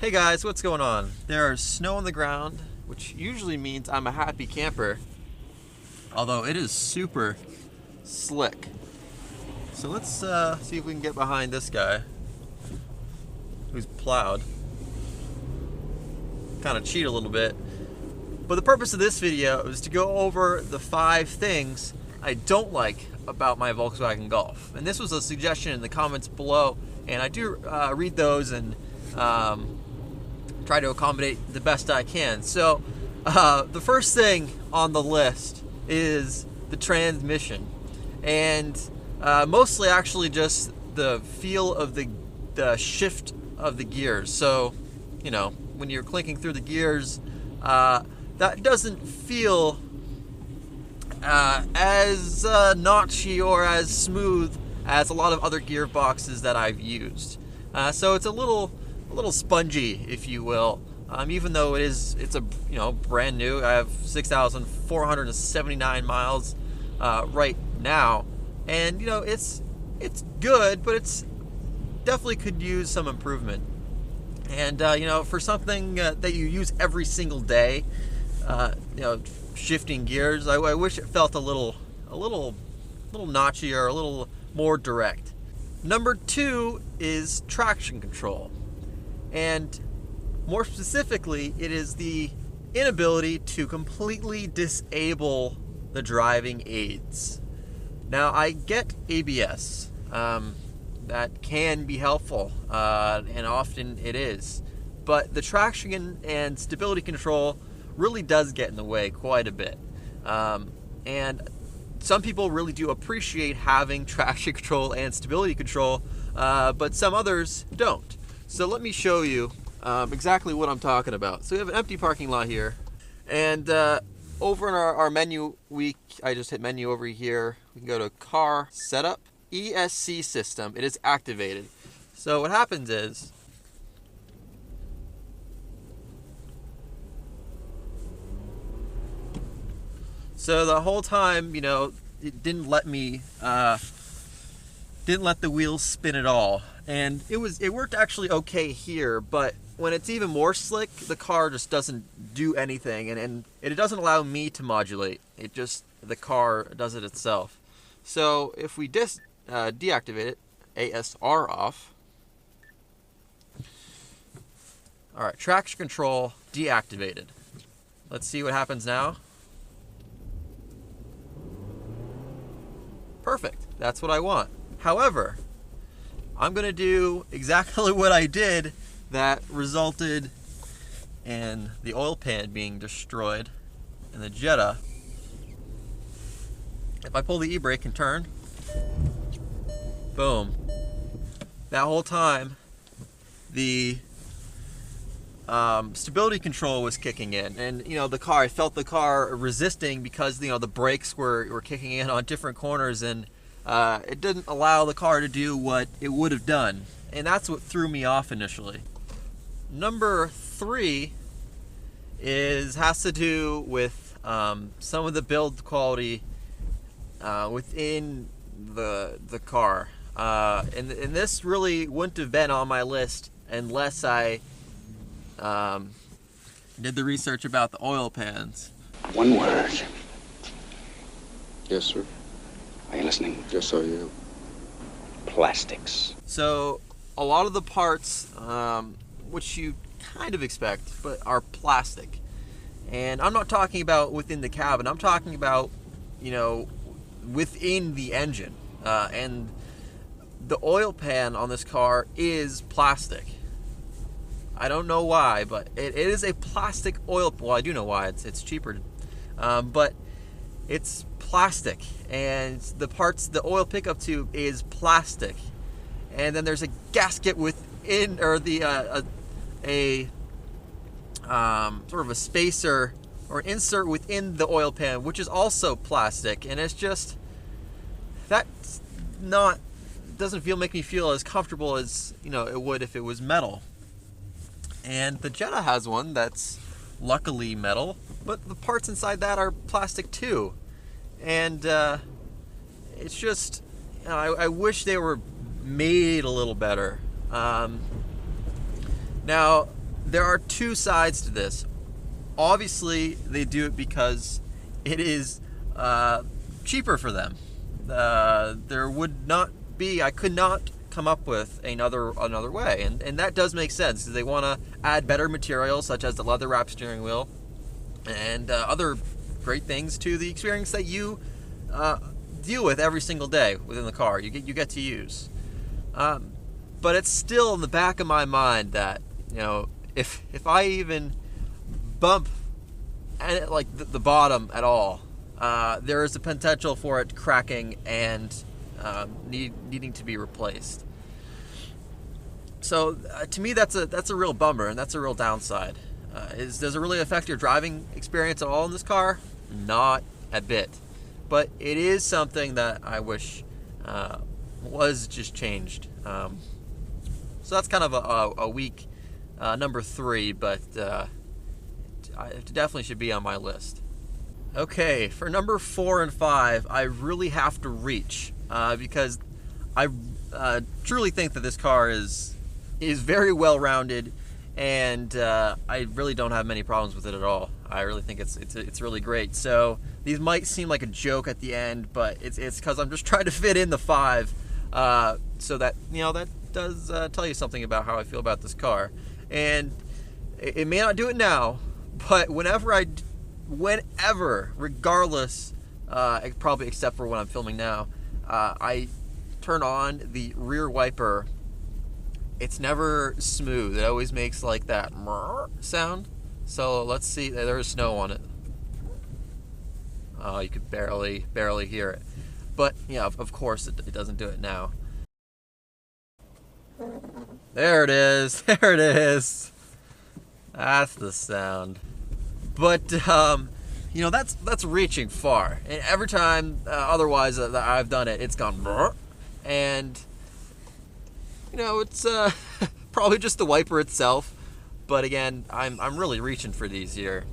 Hey guys, what's going on? There's snow on the ground, which usually means I'm a happy camper, although it is super slick. So let's see if we can get behind this guy who's plowed. Kind of cheat a little bit. But the purpose of this video is to go over the 5 things I don't like about my Volkswagen Golf. And this was a suggestion in the comments below, and I do read those and try to accommodate the best I can. So the first thing on the list is the transmission, and mostly actually just the feel of the shift of the gears. So, you know, when you're clinking through the gears, that doesn't feel as notchy or as smooth as a lot of other gearboxes that I've used. So it's a little spongy, if you will. Even though it's a brand new. I have 6,479 miles right now, and it's good, but it's definitely could use some improvement. And for something that you use every single day, shifting gears, I wish it felt a little notchy or a little more direct. Number 2 is traction control. And more specifically, it is the inability to completely disable the driving aids. Now, I get ABS. That can be helpful, and often it is. But the traction and stability control really does get in the way quite a bit. And some people really do appreciate having traction control and stability control, but some others don't. So let me show you exactly what I'm talking about. So we have an empty parking lot here, and over in our menu, I just hit menu over here. We can go to car setup, ESC system. It is activated. So what happens is, so the whole time, it didn't let the wheels spin at all. And it worked actually okay here, but when it's even more slick, the car just doesn't do anything, and it doesn't allow me to modulate. The car does it itself. So if we deactivate it, ASR off. All right, traction control deactivated. Let's see what happens now. Perfect, that's what I want. However, I'm gonna do exactly what I did that resulted in the oil pan being destroyed in the Jetta. If I pull the e-brake and turn, boom. That whole time, the stability control was kicking in, and I felt the car resisting because the brakes were kicking in on different corners, and it didn't allow the car to do what it would have done, and that's what threw me off initially. Number 3 has to do with some of the build quality within the car, and this really wouldn't have been on my list unless I did the research about the oil pans. One word. Yes, sir. Are you listening? Yes, I am. Plastics. So a lot of the parts, which you kind of expect, but are plastic. And I'm not talking about within the cabin. I'm talking about, within the engine. And the oil pan on this car is plastic. I don't know why, but it is a plastic oil. Well, I do know why. It's cheaper, but it's plastic, and the oil pickup tube is plastic, and then there's a gasket within, or sort of a spacer or an insert within the oil pan, which is also plastic, and it's just doesn't make me feel as comfortable as it would if it was metal. And the Jetta has one that's luckily metal, but the parts inside that are plastic too. And it's just, I wish they were made a little better. Now, there are two sides to this. Obviously, they do it because it is cheaper for them. There would not be, I could not come up with another way, and that does make sense, because they want to add better materials such as the leather wrap steering wheel and other great things to the experience that you deal with every single day within the car. You get to use. But it's still in the back of my mind that, you know, if I even bump at like the bottom at all, there is a potential for it cracking and needing to be replaced. So to me, that's a real bummer, and that's a real downside. Does it really affect your driving experience at all in this car? Not a bit. But it is something that I wish was just changed. So that's kind of a weak number 3, but it definitely should be on my list. Okay, for number 4 and 5, I really have to reach because I truly think that this car is very well-rounded, and I really don't have many problems with it at all. I really think it's really great. So these might seem like a joke at the end, but it's because I'm just trying to fit in the 5, so that, you know, that does tell you something about how I feel about this car. And it may not do it now, but whenever, regardless, probably except for when I'm filming now, I turn on the rear wiper, it's never smooth. It always makes like that sound. So let's see, there's snow on it. Oh, you could barely hear it. But yeah, of course it doesn't do it now. There it is. There it is. That's the sound. But you know, that's reaching far. And every time otherwise that I've done it, it's gone brr, and you know, it's probably just the wiper itself. But again, I'm really reaching for these here.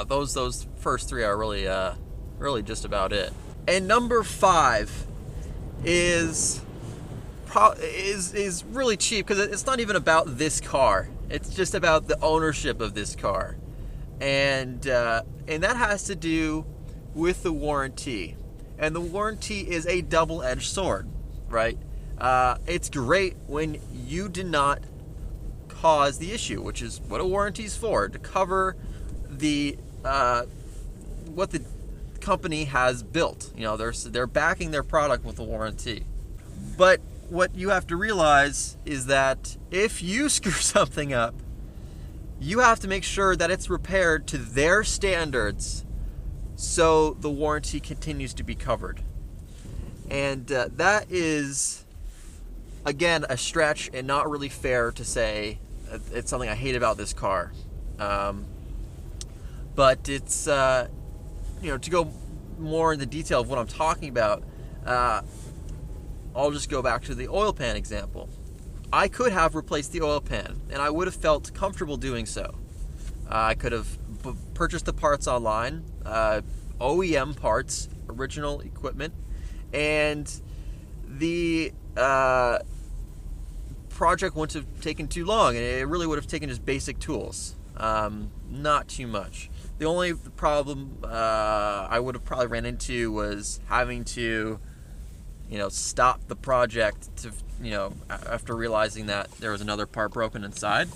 Those first 3 are really just about it. And number 5 is really cheap, because it's not even about this car. It's just about the ownership of this car, and that has to do with the warranty. And the warranty is a double-edged sword, right? It's great when you did not cause the issue, which is what a warranty is for, to cover the what the company has built. You know, they're backing their product with a warranty. But what you have to realize is that if you screw something up, you have to make sure that it's repaired to their standards, so the warranty continues to be covered. And that is, again, a stretch and not really fair to say. It's something I hate about this car. But it's, you know, to go more into detail of what I'm talking about, I'll just go back to the oil pan example. I could have replaced the oil pan, and I would have felt comfortable doing so. I could have purchased the parts online, OEM parts, original equipment, and the project wouldn't have taken too long, and it really would have taken just basic tools. Not too much. The only problem I would have probably ran into was having to, you know, stop the project to, you know, after realizing that there was another part broken inside.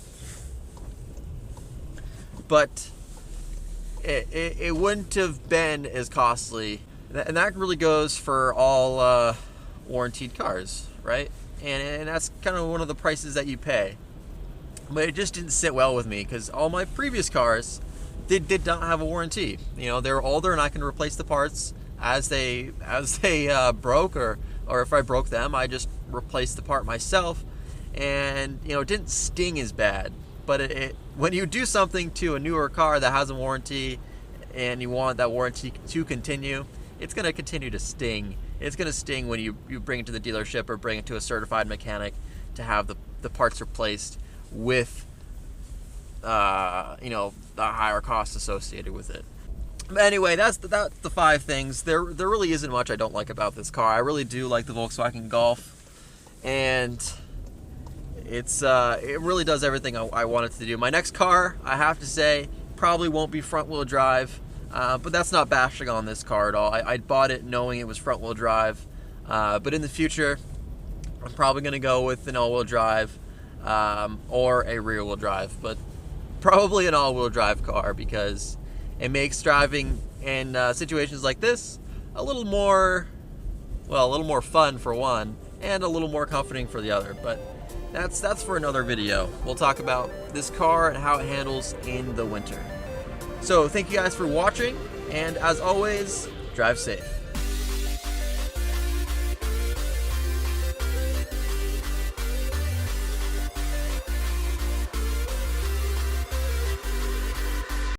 But it wouldn't have been as costly, and that really goes for all warranted cars, right? And that's kind of one of the prices that you pay. But it just didn't sit well with me, because all my previous cars did not have a warranty. You know, they were older, and I can replace the parts as they broke, or if I broke them, I just replaced the part myself, and you know, it didn't sting as bad. But when you do something to a newer car that has a warranty, and you want that warranty to continue, it's going to continue to sting. It's going to sting when you bring it to the dealership or bring it to a certified mechanic to have the parts replaced with you know, the higher costs associated with it. But anyway, that's the 5 things. There really isn't much I don't like about this car. I really do like the Volkswagen Golf, and it really does everything I want it to do. My next car, I have to say, probably won't be front wheel drive, but that's not bashing on this car at all. I bought it knowing it was front wheel drive, but in the future, I'm probably going to go with an all wheel drive or a rear wheel drive, but probably an all wheel drive car because it makes driving in situations like this a little more fun for one, and a little more comforting for the other. But that's for another video. We'll talk about this car and how it handles in the winter. So thank you guys for watching, and as always, drive safe.